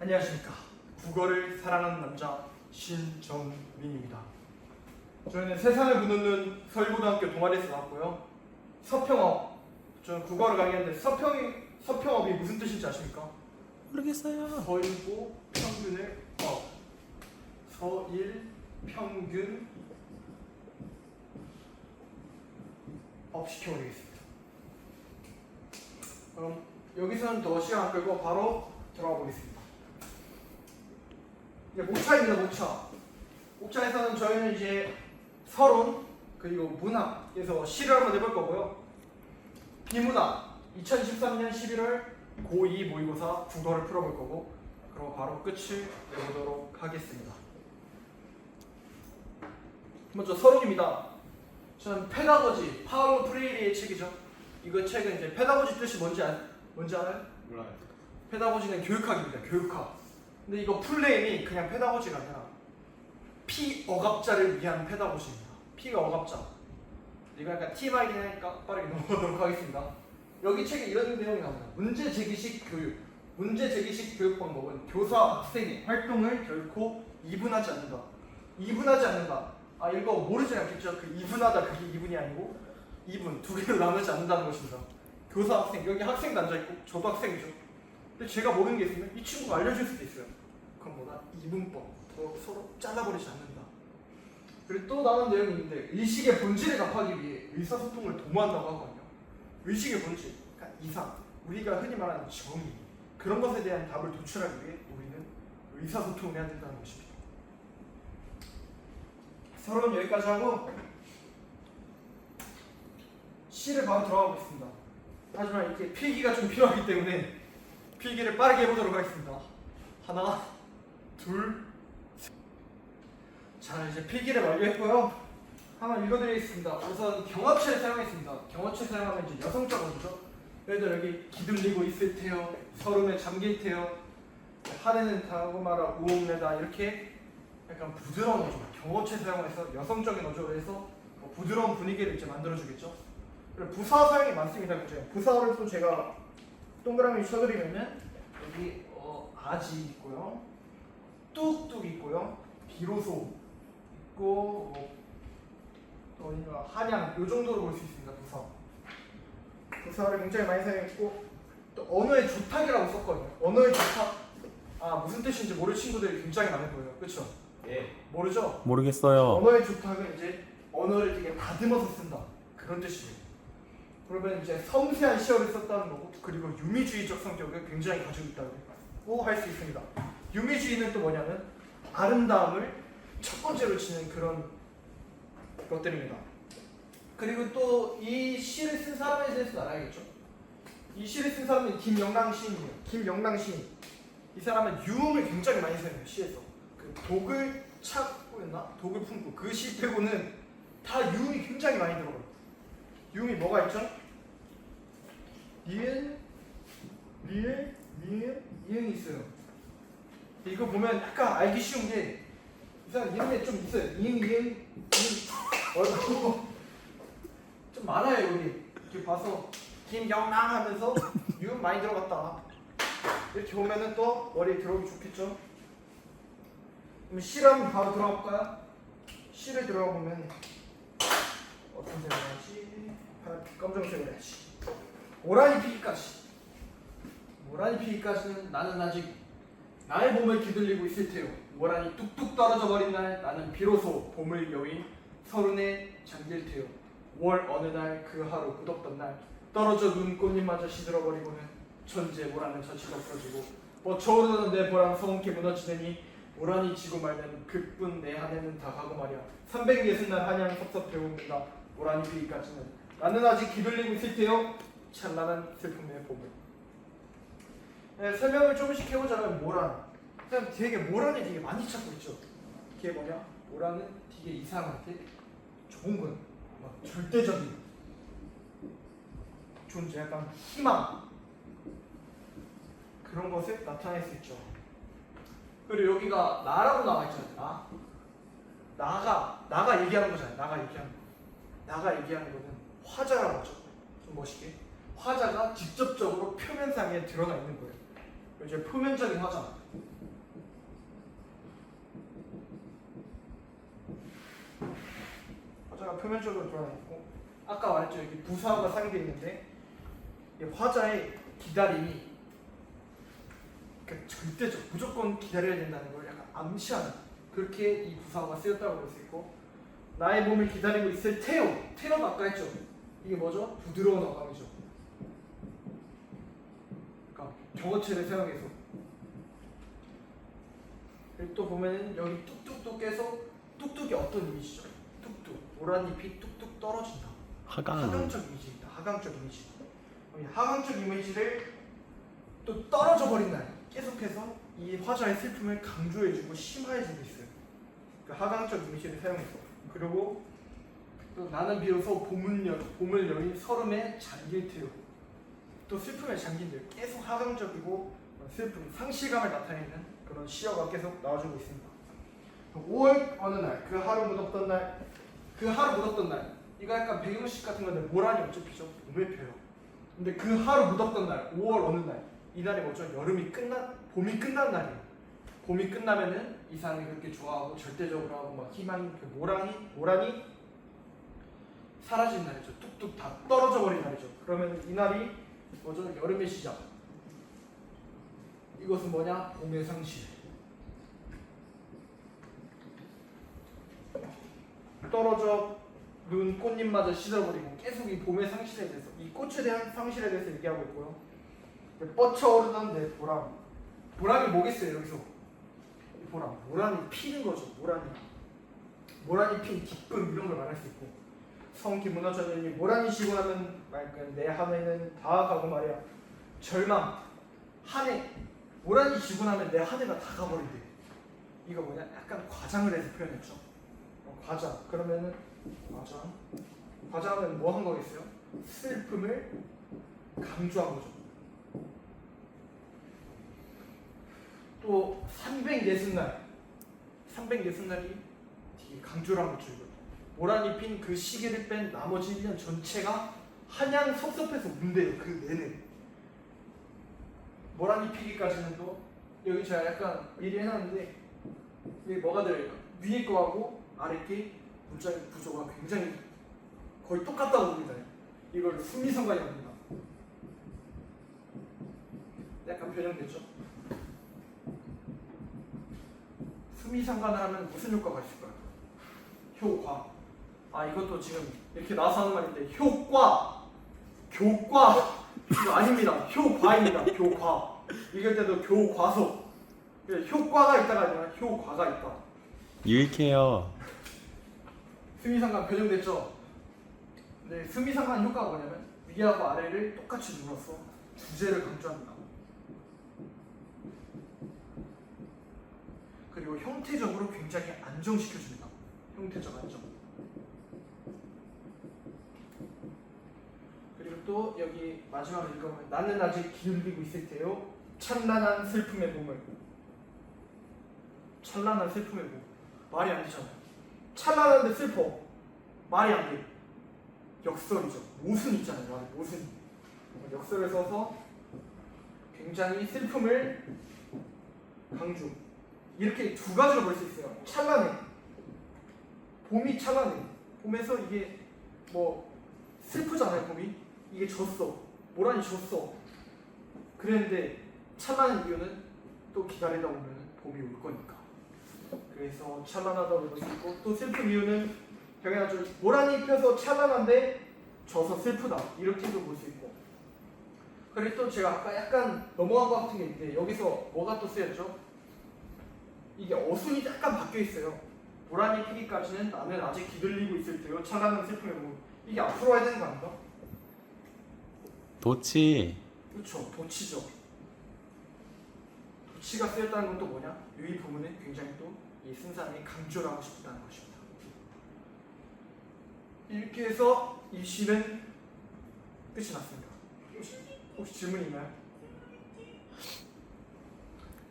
안녕하십니까. 국어를 사랑하는 남자 신정민입니다. 저희는 세상을 부는 서울고등학교 동아리에서 나왔고요. 서평업, 저는 국어를 강의하는데 서평업이 무슨 뜻인지 아십니까? 모르겠어요. 서일고 평균을 서일 평균 업 시켜버리겠습니다. 그럼 여기서는 더 시간 안 끌고 바로 들어가 보겠습니다. 이제 목차입니다. 목차에서는 저희는 이제 서론 그리고 문학에서 시를 한번 해볼 거고요. 비문학 2013년 11월 고2 모의고사 국어를 풀어볼 거고, 그럼 바로 끝을 내보도록 하겠습니다. 먼저 서론입니다. 저는 페다고지 파울로 프레이리의 책이죠. 이거 책은 이제 페다고지 뜻이 뭔지 알아요? 몰라요. 페다고지는 교육학입니다. 교육학. 근데 이거 풀네임이 그냥 페다고지가 아니라 피억압자를 위한 페다고지입니다. 피가 억압자. 이거 약간 TMI이긴 하니까 빠르게 넘어가도록 하겠습니다. 여기 책에 이런 내용이 나옵니다. 문제 제기식 교육. 문제 제기식 교육 방법은 교사 학생의 활동을 결코 이분하지 않는다. 이분하지 않는다. 아, 이거 모르지 않겠죠? 그 이분하다, 그게 이분이 아니고 이분, 두 개로 나누지 않는다는 것입니다. 교사 학생, 여기 학생도 앉아있고 저도 학생이죠. 근데 제가 모르는 게 있으면 이 친구가 알려줄 수도 있어요. 그럼 뭐다? 이분법, 더 서로 잘라버리지 않는다. 그리고 또 다른 내용이 있는데, 의식의 본질을 답하기 위해 의사소통을 도모한다고 하거든요. 의식의 본질, 그러니까 이상, 우리가 흔히 말하는 정의, 그런 것에 대한 답을 도출하기 위해 우리는 의사소통을 해야 된다는 것입니다. 서론 여기까지 하고 시를 바로 들어가 보겠습니다. 하지만 이렇게 필기가 좀 필요하기 때문에 필기를 빠르게 해보도록 하겠습니다. 하나, 둘, 셋. 자, 이제 필기를 완료했고요. 한번 읽어드리겠습니다. 우선 경어체를 사용했습니다. 경어체 사용하면 이제 여성적 어조죠. 예를 들어 여기 기들리고 있을 테요, 서름에 잠길 테요, 하늘은 다고 말아 우옥내다, 이렇게 약간 부드러운 어조, 경어체 사용해서 여성적인 어조로 해서 부드러운 분위기를 이제 만들어주겠죠. 그리고 부사 사용이 많습니다. 그죠? 부사를 또 제가 동그라미 쳐드리면은 여기 아지 있고요, 뚝뚝 있고요, 비로소 있고, 또 어딘가 한양, 요 정도로 볼 수 있습니다. 부사를 굉장히 많이 사용했고, 또 언어의 조탁이라고 썼거든요. 언어의 조탁, 아 무슨 뜻인지 모를 친구들이 굉장히 많을 거예요. 그렇죠? 예. 모르죠? 모르겠어요. 언어의 조탁은 이제 언어를 되게 다듬어서 쓴다, 그런 뜻이에요. 그러면 이제 섬세한 시어를 썼다는 거고, 그리고 유미주의적 성격을 굉장히 가지고 있다고 할 수 있습니다. 유미주의는 또 뭐냐면 아름다움을 첫 번째로 치는 그런 것들입니다. 그리고 또 이 시를 쓴 사람에 대해서 알아야겠죠. 이 시를 쓴 사람은 김영랑 시인이에요. 김영랑 시인. 이 사람은 유흥을 굉장히 많이 사용해요. 시에서 그 독을 찾고였나? 독을 품고, 그 시 빼고는 다 유흥이 굉장히 많이 들어가요. 유흥이 뭐가 있죠? 니은, 리을, 미음, 이응이 있어요. 이거 보면 약간 알기 쉬운 게, 이 사람 이름에 좀 있어요. 이응, 좀 많아요. 여기 이렇게 봐서 김영랑 하면서 유흥 많이 들어갔다, 이렇게 보면은 또 머리에 들어오기 좋겠죠. 그럼 시를 한번 바로 들어가 볼까요? 시를 들어가 보면 어떤 색을 해야지? 검정색을 해야지. 오라니 피기까지는 나는 아직 나의 몸을 기들리고 있을 테요. 오라니 뚝뚝 떨어져 버린 날 나는 비로소 봄을 여인 서른에 잠길 테요. 5월 어느 날 그 하루 굳었던 날 떨어져 눈 꽃잎마저 시들어버리고는 천재 모라는 저치가 없어지고 뻗쳐오르는 내 보람 성케 무너지더니 오라니 지고 말면 극분 내 한해는 다 가고 말이야. 360날 한양 섭섭해 옵니다. 오라니 피기까지는 나는 아직 기들리고 있을 테요. 찬란한 슬픔의 봄을. 네, 설명을 조금씩 해보자면 모란. 그냥 되게 모란을 되게 많이 찾고 있죠. 그게 뭐냐? 모란은 되게 이 사람한테 좋은 건 막 절대적인 존재, 약간 희망, 그런 것을 나타낼 수 있죠. 그리고 여기가 나라고 나와 있잖아요. 나가 얘기하는 거잖아요. 나가 얘기하는 거는 화자라고 하죠. 좀 멋있게. 화자가 직접적으로 표면상에 드러나 있는 거예요. 이제 표면적인 화자. 화자가 표면적으로 드러나 있고, 아까 말했죠, 여기 부사가 상되어 있는데 이 화자의 기다림이 절대적 무조건 기다려야 된다는 걸 약간 암시하는, 그렇게 이 부사가 쓰였다고 볼 수 있고, 나의 몸을 기다리고 있을 테오도 아까 했죠. 이게 뭐죠? 부드러운 어감이죠. 그러니까 경어체를 사용해서. 그리고 또 보면은 여기 뚝뚝뚝해서 뚝뚝이 어떤 이미지죠? 뚝뚝, 오란잎이 뚝뚝 떨어진다. 하강적 이미지입니다. 하강적 이미지. 이 하강적 이미지를 또 떨어져 버린 날, 계속해서 이 화자의 슬픔을 강조해주고 심화해주고 있어요. 그 하강적 이미지를 사용해서. 그리고 또 나는 비로소 봄을 여린 설움에 잠길 테요. 또 슬픔에 잠긴 들, 계속 하강적이고 슬픔, 상실감을 나타내는 그런 시어가 계속 나와주고 있습니다. 5월 어느 날, 그 하루 묻었던 날, 이거 약간 배경식 같은 건데 모란이 어째 피죠? 봄에 펴요. 근데 그 하루 묻었던 날, 5월 어느 날, 이날이 뭐죠? 봄이 끝난 날이에요. 봄이 끝나면은 이 사람이 그렇게 좋아하고 절대적으로 하고 막 희망이, 그 모란이 사라진 날이죠. 뚝뚝 다 떨어져 버린 날이죠. 그러면 이 날이 뭐죠? 여름의 시작. 이것은 뭐냐? 봄의 상실. 떨어져 눈 꽃잎마저 씻어버리고 계속 이 봄의 상실에 대해서, 이 꽃에 대한 상실에 대해서 얘기하고 있고요. 뻗쳐오르던 내 보람이 뭐겠어요? 여기서 모란이 피는 거죠. 모란이 핀 기쁨, 이런 걸 말할 수 있고, 성 김문화전님이 모란이 지고 나면 말끔 내 한 해는 다 가고 말이야. 절망, 한 해, 모란이 지고 나면 내 한 해가 다 가버린대. 이거 뭐냐? 약간 과장을 해서 표현했죠. 과장. 그러면은 과장은 뭐 한 거겠어요? 슬픔을 강조한 거죠. 또 360날, 360날이 되게 강조를 한 거죠. 모란이 핀 그 시계를 뺀 나머지 1년 전체가 한양 섭섭해서 운대요. 그 내내. 모란이 피기까지는 또 여기 제가 약간 미리 해놨는데, 이게 뭐가 들어있나? 위에 거하고 아래 게 문자의 구조가 굉장히 거의 똑같다고 봅니다. 이걸 수미상관이 합니다. 약간 변형됐죠? 수미상관을 하면 무슨 효과가 있을까요? 효과. 이것도 지금 이렇게 나와서 하는 말인데, 교과 이거 아닙니다. 효과입니다. 교과. 읽을 때도 교과서. 효과가 있다가 아니라 효과가 있다. 유익해요. 수미상관 변형됐죠? 네, 수미상관 효과가 뭐냐면 위하고 아래를 똑같이 눌러서 주제를 강조합니다. 그리고 형태적으로 굉장히 안정시켜줍니다. 형태적 안정. 그리고 또 여기 마지막으로 읽어보면 나는 아직 기울이고 있을 테요. 찬란한 슬픔의 봄을. 찬란한 슬픔의 봄. 말이 안 되잖아요. 찬란한데 슬퍼. 말이 안 돼. 역설이죠. 모순 있잖아요. 말에 모순. 역설을 써서 굉장히 슬픔을 강조. 이렇게 두 가지로 볼 수 있어요. 찬란해. 봄이 찬란해. 봄에서 이게 뭐 슬프잖아요. 봄이. 이게 졌어. 모란이 졌어. 그랬는데 찬란한 이유는 또 기다리다 보면 봄이 올 거니까. 그래서 찬란하다고 볼 수 있고, 또 슬픈 이유는 당연하죠. 모란이 펴서 찬란한데 져서 슬프다. 이렇게도 볼 수 있고. 그리고 또 제가 아까 약간 넘어간 것 같은 게 있는데, 여기서 뭐가 또 쓰였죠? 이게 어순이 약간 바뀌어 있어요. 모란이 피기까지는 나는 아직 기들리고 있을 테요. 찬란한 슬픔의 봄. 이게 앞으로 와야 되는 거 아닌가? 도치. 그렇죠. 도치죠. 도치가 쓰였다는 건 또 뭐냐? 이 부분은 굉장히 또 이 쓴사람이 강조를 하고 싶다는 것입니다. 이렇게 해서 이 시는 끝이 났습니다. 혹시 질문이 있나요?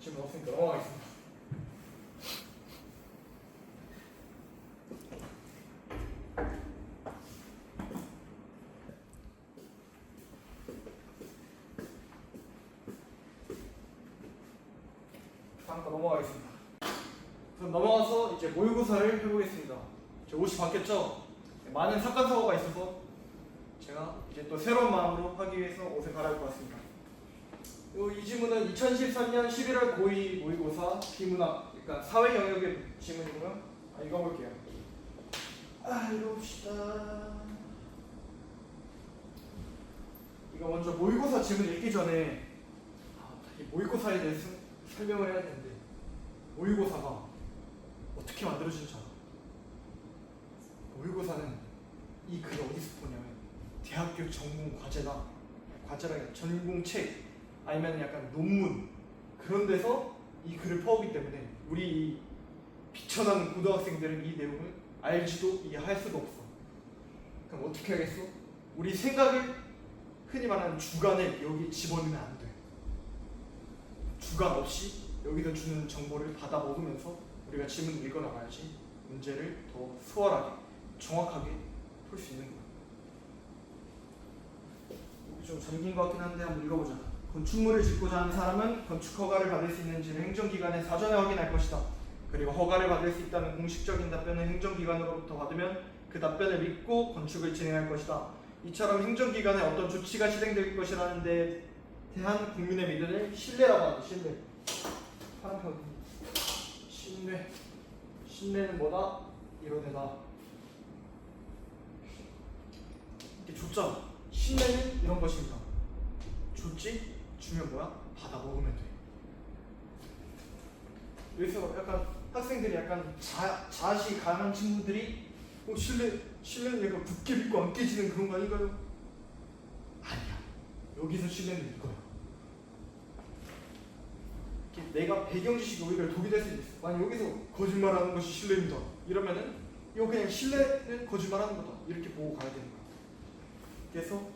질문 없으니까 넘어가겠습니다. 잠깐 넘어가겠습니다. 그럼 넘어가서 이제 모의고사를 해보겠습니다. 제 옷이 바뀌었죠? 많은 사건 사고가 있어서 제가 이제 또 새로운 마음으로 하기 위해서 옷을 갈아입고 왔습니다. 이 지문은 2013년 11월 고2 모의고사 비문학, 그러니까 사회 영역의 지문이고요. 읽어볼게요. 읽어봅시다. 이거 먼저 모의고사 지문 읽기 전에 이 모의고사에 대해서 설명을 해야 되는데, 모의고사가 어떻게 만들어지는지 알아? 모의고사는 이 글을 어디서 보냐면 대학교 전공 과제나 전공책 아니면 약간 논문 그런 데서 이 글을 퍼오기 때문에 우리 이 비천한 고등학생들은 이 내용을 알지도 이해할 수도 없어. 그럼 어떻게 하겠어? 우리 생각을 흔히 말하는 주관을 여기 집어넣으면 안 돼. 주관 없이 여기서 주는 정보를 받아 먹으면서 우리가 지문을 읽어나가야지 문제를 더 수월하게 정확하게 풀 수 있는 거야. 좀 잠긴 것 같긴 한데 한번 읽어보자. 건축물을 짓고자 하는 사람은 건축 허가를 받을 수 있는지를 행정기관에 사전에 확인할 것이다. 그리고 허가를 받을 수 있다는 공식적인 답변을 행정기관으로부터 받으면 그 답변을 믿고 건축을 진행할 것이다. 이처럼 행정기관에 어떤 조치가 실행될 것이라는 데 대한 국민의 믿음을 신뢰라고 한다. 신뢰. 파란편. 신뢰. 신뢰는 뭐다? 이뤄내다. 이렇게 줬잖아. 신뢰는 이런 것입니다. 줬지? 주면 뭐야? 받아 먹으면 돼. 여기서 약간 학생들이 약간 자아시 강한 친구들이 신뢰는 약간 굳게 믿고 안 깨지는 그런 거 아닌가요? 아니야. 여기서 신뢰는 이거야. 내가 배경 지식이 오히려 독이 될 수도 있어. 만약 여기서 거짓말하는 것이 신뢰입니다 이러면은 이거 그냥 신뢰는 거짓말하는 거다 이렇게 보고 가야 되는 거야. 그래서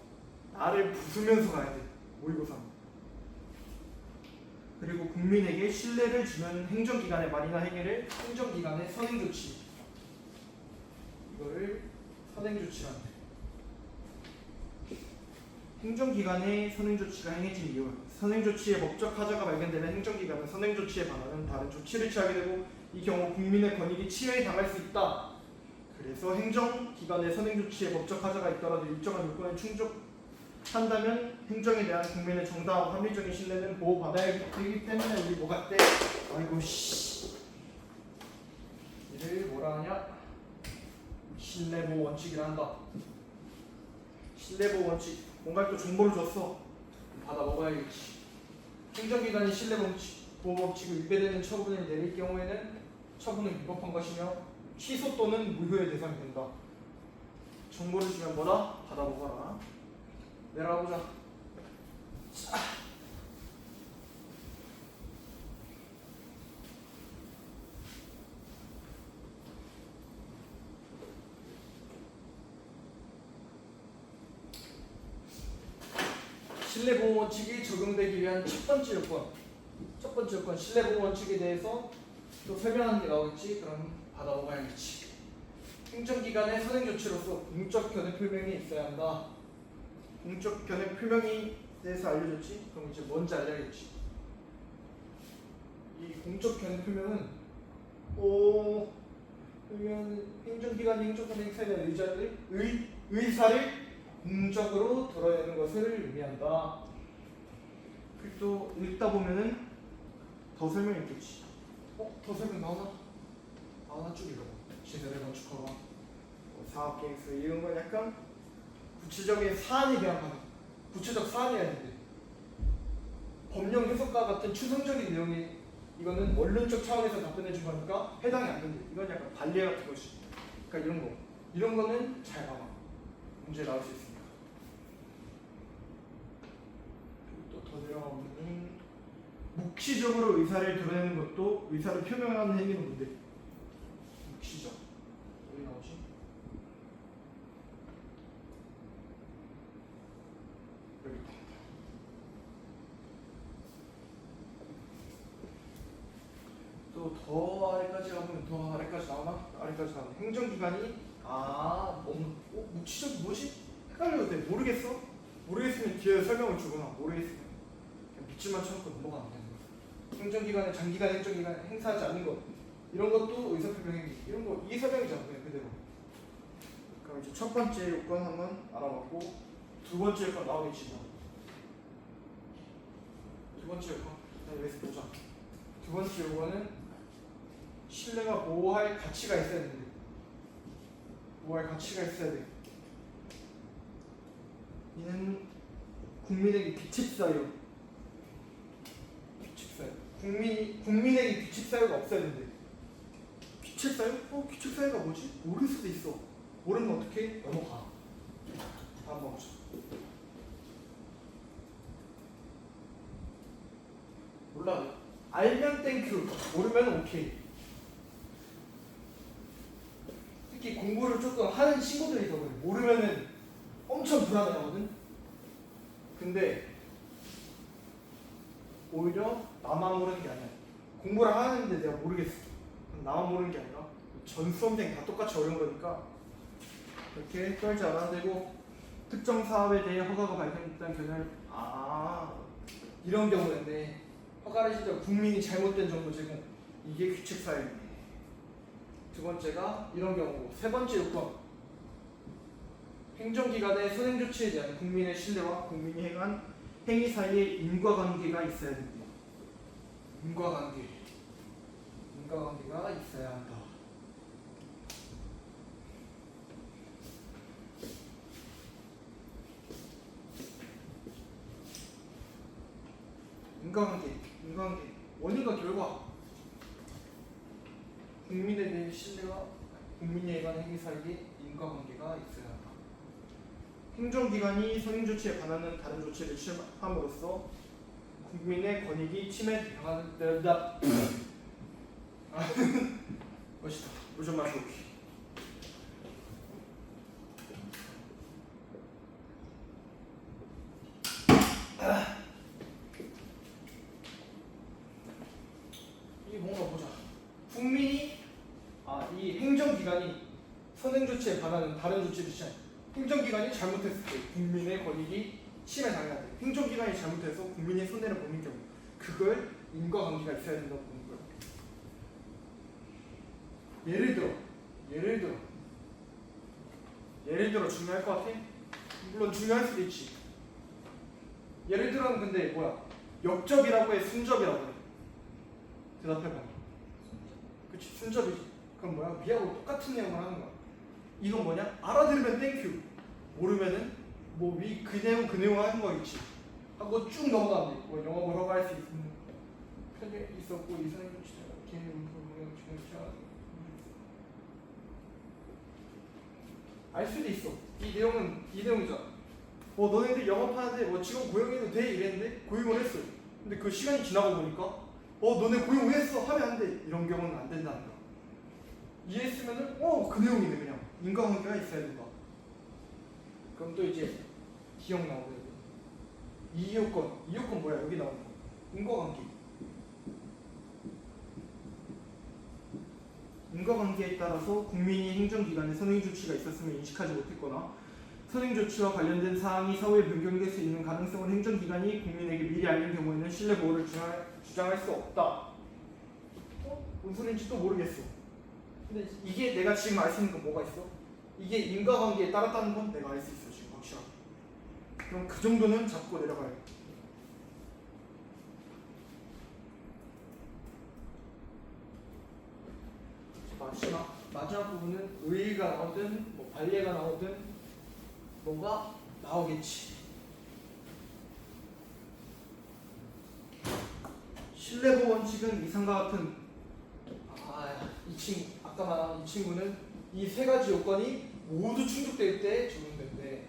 나를 부수면서 가야 돼. 모의고사. 그리고 국민에게 신뢰를 주는 행정기관의 말이나 행위를 행정기관의 선행조치, 이거를 선행조치라는 데. 행정기관의 선행조치가 행해진 이유. 선행조치의 법적 하자가 발견되면 행정기관은 선행조치에 반하는 다른 조치를 취하게 되고 이 경우 국민의 권익이 침해에 당할 수 있다. 그래서 행정기관의 선행조치에 법적 하자가 있더라도 일정한 요건을 충족한다면 행정에 대한 국민의 정당하고 합리적인 신뢰는 보호받아야 되기 때문에 우리 뭐가 때? 아이고 씨. 이를 뭐라 하냐? 신뢰보호 원칙이라 한다. 신뢰보호 원칙. 뭔가 또 정보를 줬어. 받아 먹어야겠지. 행정기관이 신뢰보호 원칙을 위배되는 처분을 내릴 경우에는 처분을 위법한 것이며 취소 또는 무효의 대상이 된다. 정보를 주면 뭐다? 받아 먹어라. 내려가보자. 자. 신뢰보호 원칙이 적용되기 위한 첫 번째 요건 신뢰보호 원칙에 대해서 또 설명하는 게 나오겠지. 그럼 받아 먹어야겠지. 행정기관의 선행조치로서 공적 견해 표명이 있어야 한다. 공적 견해 표명이 대해서 알려줬지. 그럼 이제 뭔지 알려야겠지. 이 공적 견해 표명은 그러면 행정기관이 행정권 행사에 대한 의사를 공적으로 드러내는 것을 의미한다. 그리고 또 읽다 보면은 더 설명이 있겠지. 더 설명 나오나? 쭉 읽어봐. 시설의 건축허가, 사업계획서 이런 건 약간 구체적인 사안에 대한 반응. 구체적 사안이어야 되는데 법령 해석과 같은 추상적인 내용이 이거는 원론적 차원에서 답변해 준 거니까 해당이 안 된대. 이건 약간 관례 같은 것이. 그러니까 이런 거는 잘 봐봐. 문제 나올 수 있습니다. 또 더 내려가보면 묵시적으로 의사를 드러내는 것도 의사를 표명하는 행위는 뭔데? 묵시적. 어디 나오지? 여기 있다. 또 더 아래까지 가면 더 아래까지 나오나? 아래까지 나오네. 행정기관이 묵시적 뭐지? 헷갈려도 돼. 모르겠어? 모르겠으면 뒤에 설명을 주거나 모르겠으면 그냥 믿지만 참고 넘어가면 되는 거야. 행정기관에 장기간 행정기간 행사하지 않는 것 이런 것도 의사표명 행위 이런 거 이게 설명이잖아 그냥 그대로. 그럼 이제 첫 번째 요건 한번 알아봤고 두 번째 요건 나오겠지 뭐. 두 번째 요건 여기서 보자. 두 번째 요건은 신뢰가 보호할 가치가 있어야 되는데 보호할 가치가 있어야 돼. 이는 국민에게 규칙 사유 국민에게 규칙 사유가 없어야 되는데 규칙 사유? 규칙 사유가 뭐지? 모를 수도 있어. 모르면 어떻게? 넘어가. 다음 보자. 몰라. 알면 땡큐. 모르면 오케이. 특히 공부를 조금 하는 친구들이 더 그래. 모르면은 엄청 불안해하거든. 근데 오히려 나만 모르는 게 아니야. 공부를 하는데 내가 모르겠어. 나만 모르는 게 아니라 전 수험생 다 똑같이 어려운 거니까 이렇게 떨지 않아도 되고 특정 사업에 대해 허가가 발생했다는 견해를 이런 경우인데 허가를 진짜 국민이 잘못된 정보 제공 이게 규칙 사유입니다. 두 번째가 이런 경우고 세 번째 요건 행정기관의 선행조치에 대한 국민의 신뢰와 국민이 행한 행위 사이에 인과관계가 있어야 됩니다. 인과관계가 있어야 한다. 인과관계 원인과 결과 국민에 대한 신뢰와 국민에 의한 행위 사이에 인과관계가 있어야 한다. 행정기관이 선행조치에 반하는 다른 조치를 취함으로써 국민의 권익이 침해당하는 데다 멋있다. 물 좀 마시고 올게. 이게 뭔가 보자. 국민이 이 행정기관이 선행조치에 반하는 다른 조치를 취한 행정기관이 잘못했을 때 국민의 권익이 침해당해야 돼. 행정기관이 잘못해서 국민이 손해를 보는 경우 그걸 인과관계가 있어야 된다고 보는 거야. 예를 들어 중요할 것 같아? 물론 중요할 수도 있지. 예를 들어는 근데 뭐야? 역접이라고 해? 순접이라고 해? 대답해봐. 그치 순접이지. 그럼 뭐야? 위하고 똑같은 내용을 하는 거야. 이건 뭐냐? 알아들으면 땡큐. 모르면은 뭐 위 그 내용 하는 거 있지. 하고 쭉 넘어가면 돼. 뭐 영업을 허가할 수 있는 편에 있었고 이사님 알 수도 있어. 이 내용이잖아. 너네들 영업하는데 뭐 직원 고용해도 돼 이랬는데 고용을 했어. 근데 그 시간이 지나고 보니까 너네 고용했어 하면 안 돼. 이런 경우는 안 된다는 거야. 이해했으면은 그 내용이네 그냥. 인과관계가 있어야 된다. 그럼 또 이제 기억 나오고 이 요건 뭐야? 여기 나오는 거 인과관계에 따라서 국민이 행정기관에 선행조치가 있었음을 인식하지 못했거나 선행조치와 관련된 사항이 사후에 변경될 수 있는 가능성을 행정기관이 국민에게 미리 알린 경우에는 신뢰보호를 주장할 수 없다. 무슨 소리인지 또 모르겠어. 근데 이게 내가 지금 알 수 있는 건 뭐가 있어? 이게 인과관계에 따랐다는 건 내가 알 수 있어 지금 확실하게. 그럼 그 정도는 잡고 내려가야 돼. 마지막 부분은 의의가 나오든 뭐 관례가 나오든 뭔가 나오겠지. 신뢰보호 원칙은 이상과 같은 아까 말한 이 친구는 이 세 가지 요건이 모두 충족될 때 적용된대.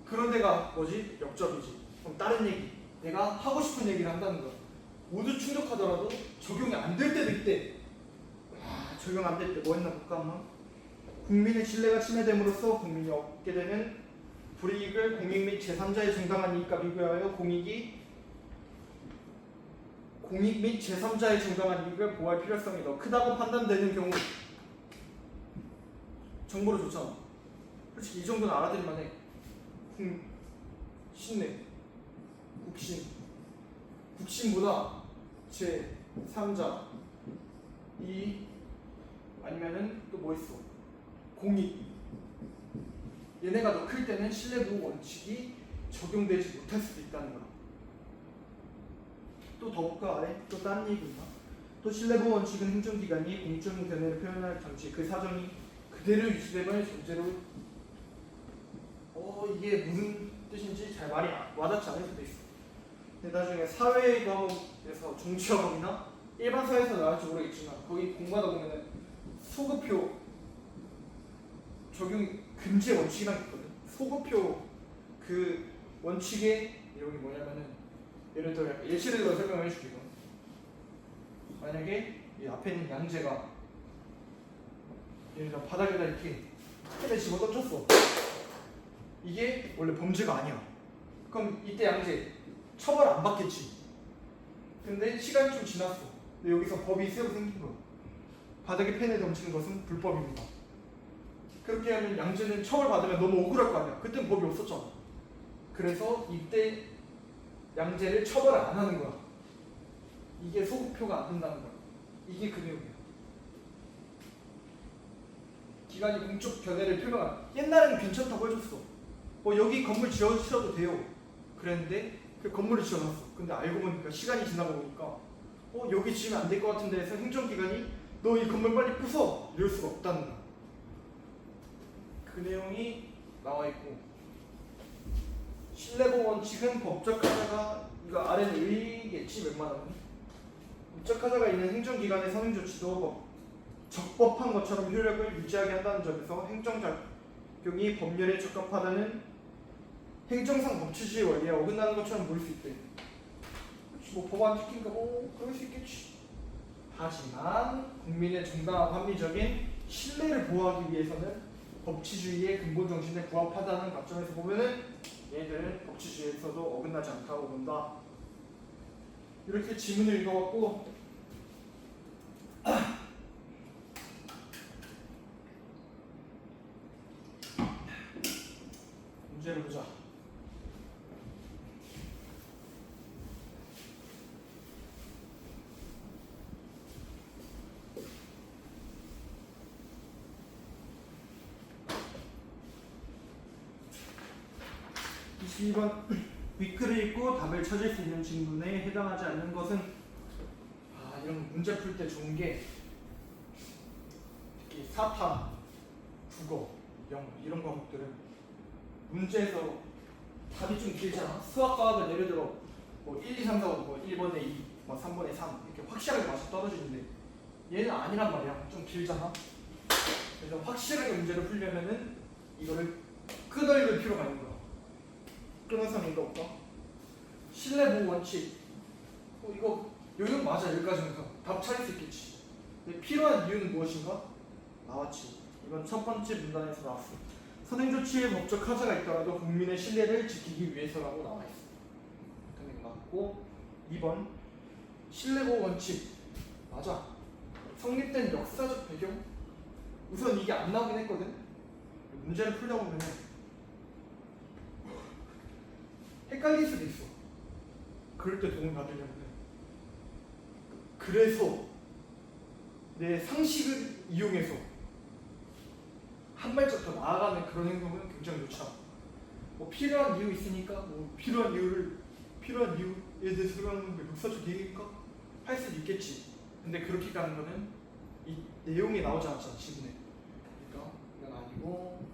그런데가 뭐지? 역접이지. 그럼 다른 얘기. 내가 하고 싶은 얘기를 한다는 거야. 모두 충족하더라도 적용이 안 될 때도 있대. 적용 안 될 때 뭐 했나 볼까 한번. 국민의 신뢰가 침해됨으로써 국민이 얻게 되는 불이익을 공익 및 제3자의 정당한 이익과 비교하여 공익 및 제3자의 정당한 이익을 보호할 필요성이 더 크다고 판단되는 경우 정보를 줬잖아. 솔직히 이 정도는 알아들을만 해. 신뢰, 국신, 국심보다 제 3자 2 아니면은 또 뭐 있어? 공이 얘네가 더 클 때는 신뢰 보호 원칙이 적용되지 못할 수도 있다는 거야. 또 더 볼까 아래? 또 다른 얘기 있나? 또 신뢰 보호 원칙은 행정기관이 공적인 견해를 표현할 당시 그 사정이 그대로 유지됨을 전제로 이게 무슨 뜻인지 잘 말이 와닿지 않을 수도 있어. 근데 나중에 사회 과목에서 정치학원이나 일반 사회에서 나올지 모르겠지만 거기 공부하다 보면은 소급표 적용 금지 원칙이라는 게 있거든. 소급표 그 원칙의 내용이 뭐냐면은 예를 들어 예시를 들어 설명을 해줄게. 이거. 만약에 이 앞에 있는 양재가 예를 들어 바닥에다 이렇게 펜을 집어 던졌어. 이게 원래 범죄가 아니야. 그럼 이때 양재 처벌 안 받겠지. 근데 시간이 좀 지났어. 근데 여기서 법이 새로 생긴 거야. 바닥에 펜을 던지는 것은 불법입니다. 그렇게 하면 양재는 처벌받으면 너무 억울할 거 아니야. 그땐 법이 없었잖아. 그래서 이때 양재를 처벌을 안 하는 거야. 이게 소급표가 안 된다는 거야. 이게 그 내용이야. 기관이 공적 견해를 표명한. 옛날에는 괜찮다고 해줬어. 여기 건물 지어도 돼요. 그랬는데 그 건물을 지어놨어. 근데 알고 보니까 시간이 지나고 보니까 여기 지으면 안 될 것 같은데 해서 행정기관이 너 이 건물 빨리 부숴! 이럴 수가 없다는 거야. 그 내용이 나와 있고, 신뢰보호 원칙은 법적 하자가 이거 아래는 의겠지 웬만하면 법적 하자가 있는 행정기관의 선행 조치도 적법한 것처럼 효력을 유지하게 한다는 점에서 행정작용이 법률에 적합하다는 행정상 법치주의 원리에 어긋나는 것처럼 보일 수 있대. 뭐 법안 지킨가 그럴 수 있겠지. 하지만 국민의 정당한 합리적인 신뢰를 보호하기 위해서는 법치주의의 근본 정신에 부합하다는 관점에서 보면은 얘들은 법치주의에서도 어긋나지 않다고 본다. 이렇게 지문을 읽어봤고 문제를 보자. (22번) 윗글을 읽고 답을 찾을 수 있는 질문에 해당하지 않는 것은 이런 문제 풀 때 좋은 게 특히 사탐, 국어, 영어 이런 과목들은 문제에서 답이 좀 길잖아. 수학 과학은 예를 들어 1, 2, 3, 4, 5, 1번에 2, 3번에 3 이렇게 확실하게 맞아 떨어지는데 얘는 아니란 말이야. 좀 길잖아. 그래서 확실하게 문제를 풀려면은 이거를 끄덕일 필요가 있는 거야. 끊어서 읽어볼까? 신뢰보호 원칙. 이거 여기는 맞아. 여기까지는 답 찾을 수 있겠지. 근데 필요한 이유는 무엇인가? 나왔지. 이건 첫 번째 문단에서 나왔어. 선행조치에 법적 하자가 있더라도 국민의 신뢰를 지키기 위해서라고 나와 있어. 근데 맞고 2번 신뢰보호 원칙 맞아. 성립된 역사적 배경. 우선 이게 안 나오긴 했거든. 문제를 풀다 보면 헷갈릴 수도 있어. 그럴 때 도움을 받으려면 그래서 내 상식을 이용해서 한 발짝 더 나아가는 그런 행동은 굉장히 좋죠. 필요한 이유 있으니까 필요한 이유에 대해서 설명하는 게 역사적 얘기일까? 할 수도 있겠지. 근데 그렇게 가는 거는 이 내용이 나오지 않잖아 지문에. 그러니까 이건 아니고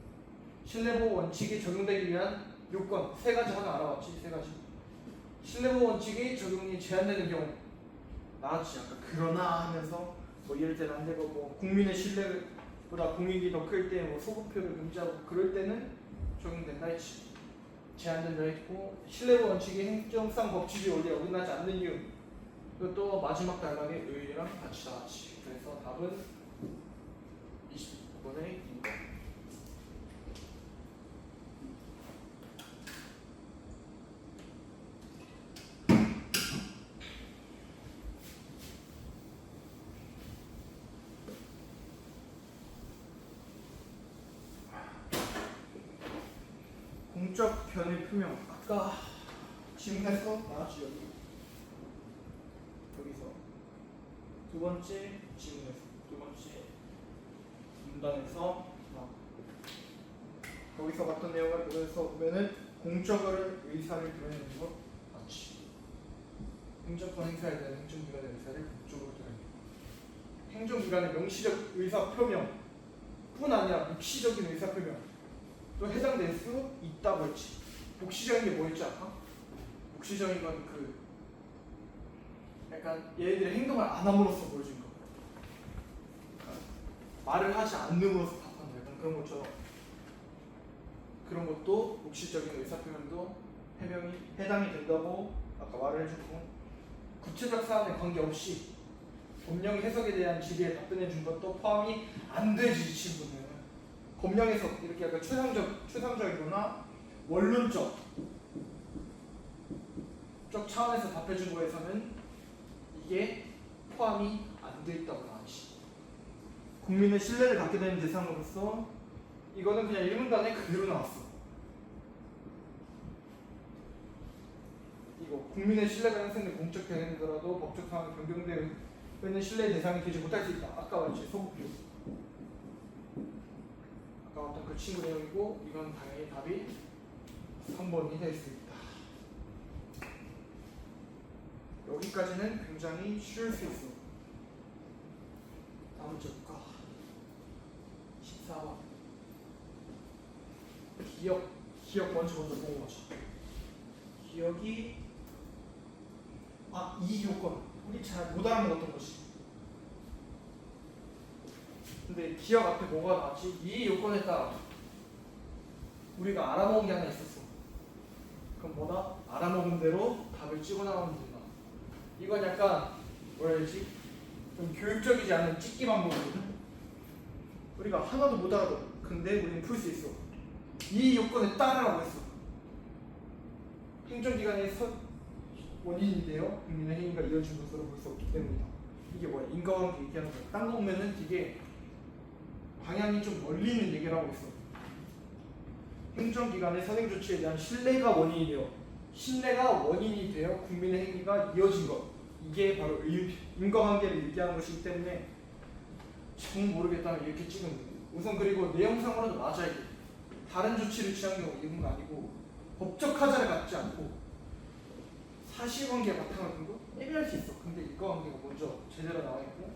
신뢰보호 원칙이 적용되기 위한 요건 3가지 하나 알아봤지. 3가지. 신뢰보호 원칙이 적용이 제한되는 경우 나왔지. 아까 그러나 하면서 이럴 때는 안 되고 국민의 신뢰보다 공익이 더 클 때 소급표를 금지하고 그럴 때는 적용된다 했지. 제한된다 했고 신뢰보호 원칙이 행정상 법치주의 원리에 어긋나지 않는 이유. 이것도 마지막 단락의 의의랑 같이 나왔지. 그래서 답은 25번의 2번. 공적 견해 표명. 아까 지금 해서 나왔지 여기. 두 번째 지문에서 두 번째 문단에서 거기서 봤던 내용을 여기서 보면은 공적으로 의사를 드러내는 것 맞지. 행정권 행사에 대한 행정기관의 의사를 공적으로 드러내는 것. 행정기관의 명시적 의사 표명뿐 아니라 묵시적인 의사 표명 또 해당될 수 있다고 했지. 묵시적인 게 뭐였지 아까? 묵시적인 건 그 약간 얘네들의 행동을 안 함으로써 보여준 거. 그러니까 말을 하지 않음으로써 답한다. 약간 그런 것처럼. 그런 것도 묵시적인 의사표현도 해당이 된다고 아까 말을 해주고, 구체적 사안에 관계없이 법령 해석에 대한 질의에 답변해 준 것도 포함이 안 되지. 이 친구는 법령 해석 이렇게 약간 추상적이거나 원론적 쪽 차원에서 답해 준 거에서는 이게 포함이 안 돼 있다고 나왔지. 국민의 신뢰를 갖게 되는 대상으로서 이거는 그냥 1문단에 그대로 나왔어. 이거 국민의 신뢰가 형성된 공적 대행이더라도 법적 상황이 변경되는 신뢰의 대상이 되지 못할 수 있다. 아까 말했지. 소급표. 아까 봤던 그 친구 내용이고, 이건 당연히 답이 3번이 될 수 있다. 여기까지는 굉장히 쉬울 수 있어. 다음 문제 볼까? 14번. 기억 먼저 보고 가자. 기억이 이 요건 우리 잘 못 알아먹었던 것이. 근데 기억 앞에 뭐가 나왔지? 이 요건에 따라 우리가 알아먹은 게 하나 있었어. 그럼 뭐다? 알아먹은 대로 답을 찍어 나가면 된다. 이건 약간 뭐라 해야 되지? 좀 교육적이지 않은 찍기 방법이거든. 우리가 하나도 못 알아도 근데 우리는 풀 수 있어. 이 요건에 따르라고 했어. 행정기관의 원인인데요. 국민의 행위가 이어진 것으로 볼 수 없기 때문이다. 이게 뭐야? 인과관계 얘기하는 거야. 딴 거 보면은 되게 방향이 좀 멀리 있는 얘기를 하고 있어. 행정기관의 선행조치에 대한 신뢰가 원인이 되어 국민의 행위가 이어진 것. 이게 바로 인과관계를 얘기하는 것이기 때문에 정 모르겠다면 이렇게 찍으면 돼. 우선 그리고 내용상으로도 맞아. 이게 다른 조치를 취한 경우 이런 거 아니고 법적 하자를 갖지 않고 사실관계 바탕을 두고 얘기할 수 있어. 근데 인과관계가 먼저 제대로 나와 있고,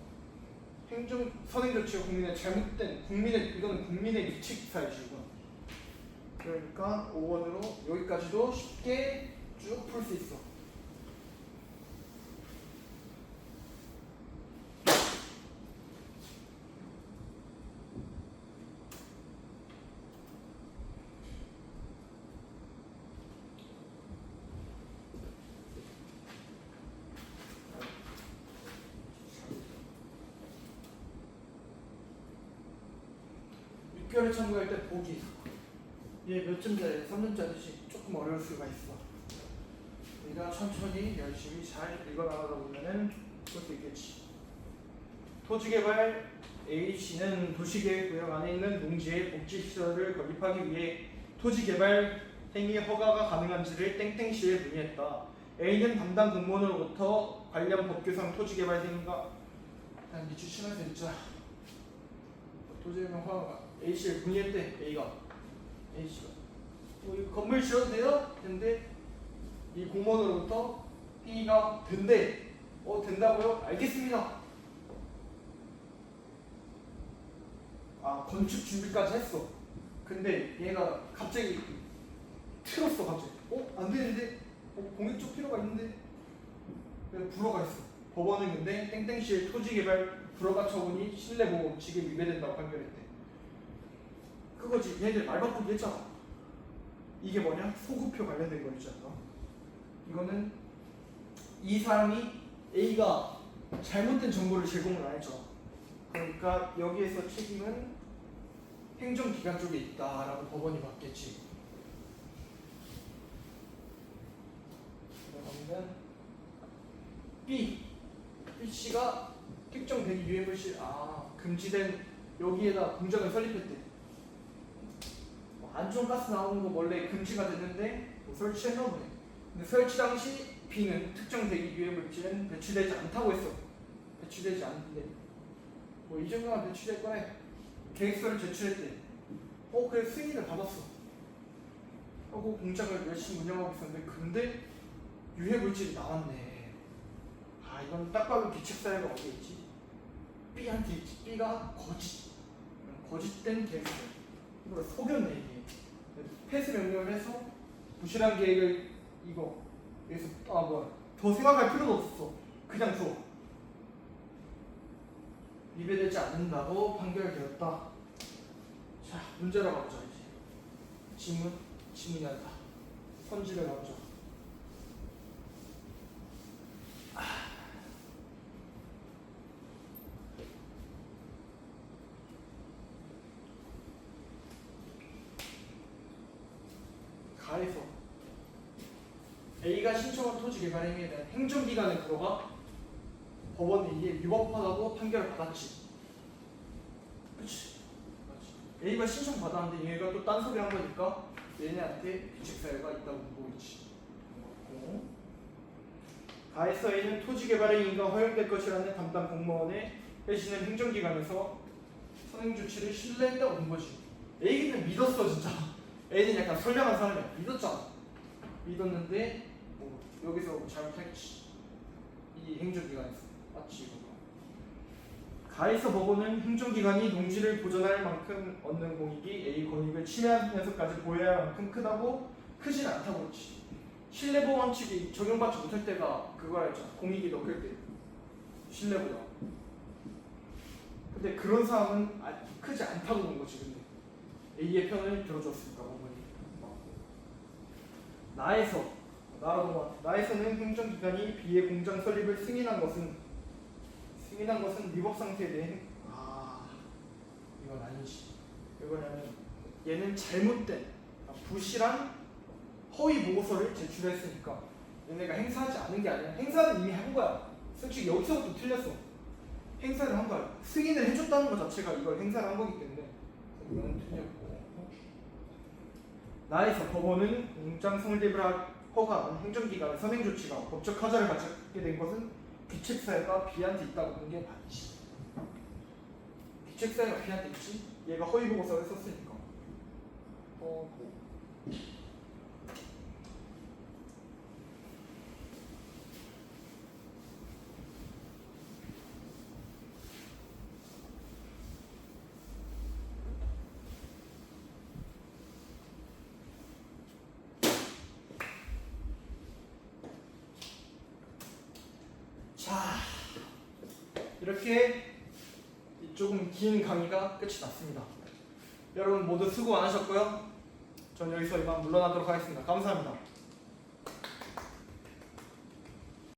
행정 선행조치가 이거는 국민의 규칙사유지. 그러니까 5번으로 여기까지도 쉽게 쭉 풀 수 있어. 육교를 참고할 때 보기. 얘 몇 점짜리? 3점짜리씩 조금 어려울 수가 있어. 우리가 천천히 열심히 잘 읽어나가다 보면은 볼 수 있겠지. 토지개발 A씨는 도시계획구역 안에 있는 농지에 복지시설을 건립하기 위해 토지개발 행위 허가가 가능한지를 땡땡시에 문의했다. A는 담당 공무원으로부터 관련 법규상 토지개발 행위가 밑줄 치면서 있자. 토지개발 허가가 A씨에 문의했대. A씨가 이거 건물 지어도 돼요? 근데 이 공무원으로부터 B가 된대. 된다고요? 알겠습니다. 건축 준비까지 했어. 근데 얘가 갑자기 틀었어. 갑자기 안 되는데? 공익 쪽 필요가 있는데? 그래서 불허가 있어. 법원은 근데 땡땡시의 토지개발 불허가 처분이 신뢰보호원칙에 위배된다고 판결했대. 그거지. 얘네들 말 바꾸기 했잖아. 이게 뭐냐? 소급표 관련된 거였잖아. 이거는 이 사람이 A가 잘못된 정보를 제공을 안 했잖아. 그러니까 여기에서 책임은 행정기관 쪽에 있다라고 법원이 받겠지. 그러면 B씨가 특정 대기 유해물질 금지된 여기에다 공장을 설립했대. 안전가스 나오는 거 원래 금지가 됐는데 설치했나 보네. 근데 설치 당시 B는 특정 대기 유해물질은 배출되지 않다고 했어. 배출되지 않는데 뭐 이 정도만 배출될 거네. 계획서를 제출했대. 그래 승인을 받았어. 하고 공장을 열심히 운영하고 있었는데 근데 유해 물질이 나왔네. 이건 딱 봐도 기책사유가 어디에 있지? B한테 있지. B가 거짓된 계획서. 이걸 속였네 이게. 패스 명령을 해서 부실한 계획을 여기서 더 생각할 필요도 없었어. 그냥 줘. 위배되지 않는다고 판결되었다. 자, 문제로 가보자 이제. 지문이 한다. 선지를 가보자. 가에서 A가 신청한 토지 개발 행위에 대한 행정기관의 불허가 법원에 이게 위법하다고 판결을 받았지. 그치? 맞지. A가 신청 받았는데 얘가 또 딴소리 한 거니까 얘네한테 규칙사유가 있다고 보이지. 가에서 A는 토지 개발 행위가 허용될 것이라는 담당 공무원의 해시는 행정기관에서 선행 조치를 신뢰했다고 본 거지. A는 믿었어 진짜. A는 약간 선량한 사람이야. 믿었잖아. 믿었는데 여기서 잘못했지. 이 행정기관에서 맞지 이거. 가에서 법원은 행정기관이 농지를 보존할 만큼 얻는 공익이 A 권익을 침해하면서까지 보여야 할 만큼 크진 않다고 했지. 신뢰보호 원칙이 적용받지 못할 때가 그거라 했잖아. 공익이 더 클 때. 신뢰보다. 근데 그런 상황은 크지 않다고 본 거지. 근데 A의 편을 들어줬으니까 법원이. 나에서는 행정기관이 B의 공장 설립을 승인한 것은 위법 상태에 대해 이건 아니지. 왜 그러냐면 얘는 잘못된 부실한 허위 보고서를 제출했으니까 얘네가 행사하지 않은 게 아니야. 행사는 이미 한 거야. 솔직히 여기서부터 틀렸어. 행사를 한 거야. 승인을 해줬다는 것 자체가 이걸 행사를 한 거기 때문에 이거는 틀렸고. 나에서 법원은 공장 설립을 허가한 행정기관의 선행 조치가 법적 하자를 갖게 된 것은 귀책사유가 B한테 있다고 보는 게 맞지. 귀책사유가 B한테 있지? 얘가 허위 보고서를 썼으니까. 자, 이렇게 조금 긴 강의가 끝이 났습니다. 여러분 모두 수고 많으셨고요. 전 여기서 이만 물러나도록 하겠습니다. 감사합니다.